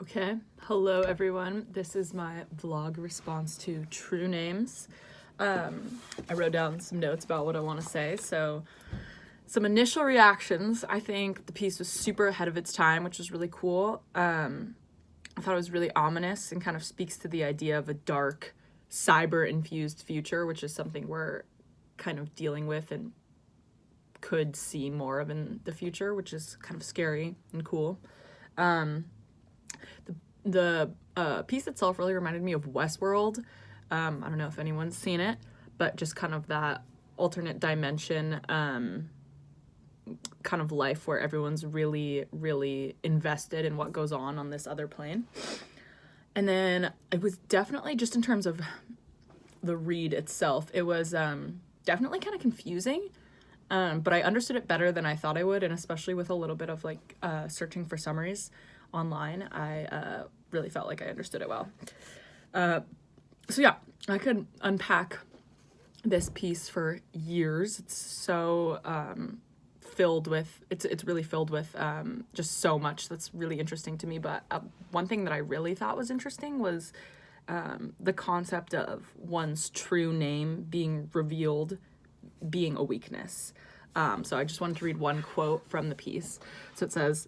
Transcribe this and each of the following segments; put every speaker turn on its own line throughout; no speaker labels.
Okay, hello everyone. This is my vlog response to True Names. I wrote down some notes about what I want to say. So, some initial reactions. I think the piece was super ahead of its time, which was really cool. I thought it was really ominous and kind of speaks to the idea of a dark, cyber-infused future, which is something we're kind of dealing with and could see more of in the future, which is kind of scary and cool. The piece itself really reminded me of Westworld. I don't know if anyone's seen it, but just kind of that alternate dimension kind of life where everyone's really, really invested in what goes on this other plane. And then it was definitely, just in terms of the read itself, it was definitely kind of confusing. But I understood it better than I thought I would, and especially with a little bit of like searching for summaries online, I really felt like I understood it well. So yeah, I could unpack this piece for years. It's so filled with, it's really filled with just so much that's really interesting to me. But one thing that I really thought was interesting was the concept of one's true name being revealed being a weakness. So I just wanted to read one quote from the piece. So it says,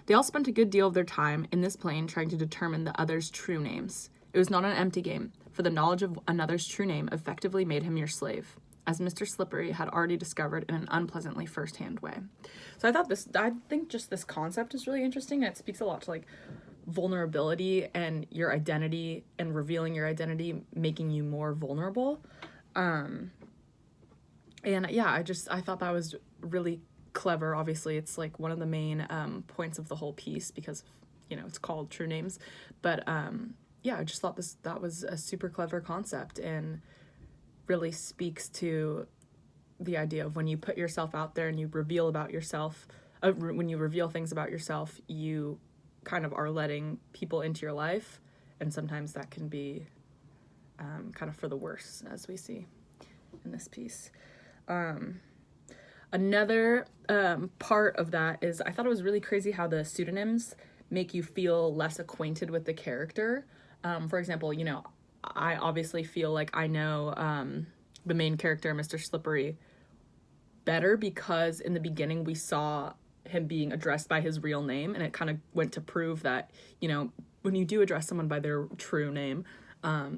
"They all spent a good deal of their time in this plane trying to determine the other's true names. It was not an empty game, for the knowledge of another's true name effectively made him your slave, as Mr. Slippery had already discovered in an unpleasantly first-hand way." So I think just this concept is really interesting, and it speaks a lot to like vulnerability and your identity, and revealing your identity making you more vulnerable. And yeah, I thought that was really clever. Obviously, it's like one of the main points of the whole piece because, it's called True Names. But yeah, I just thought that was a super clever concept and really speaks to the idea of when you put yourself out there and you reveal about yourself, when you reveal things about yourself, you kind of are letting people into your life. And sometimes that can be kind of for the worse, as we see in this piece. Another part of that is I thought it was really crazy how the pseudonyms make you feel less acquainted with the character. For example, I obviously feel like I know the main character, Mr. Slippery, better because in the beginning we saw him being addressed by his real name, and it kind of went to prove that, when you do address someone by their true name,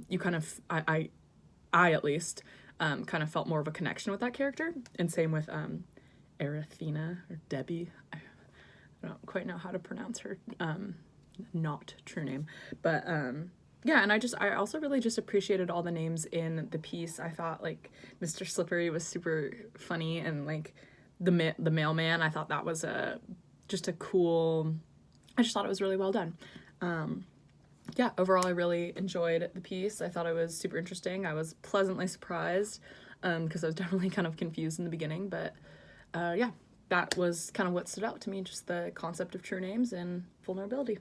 you kind of, I at least, kind of felt more of a connection with that character. And same with Arethina or Debbie. I don't quite know how to pronounce her not true name. But yeah, and I also really just appreciated all the names in the piece. I thought like Mr. Slippery was super funny, and like the mailman, I thought that was just a cool, I just thought it was really well done. Yeah, overall, I really enjoyed the piece. I thought it was super interesting. I was pleasantly surprised because I was definitely kind of confused in the beginning. But yeah, that was kind of what stood out to me, just the concept of true names and vulnerability.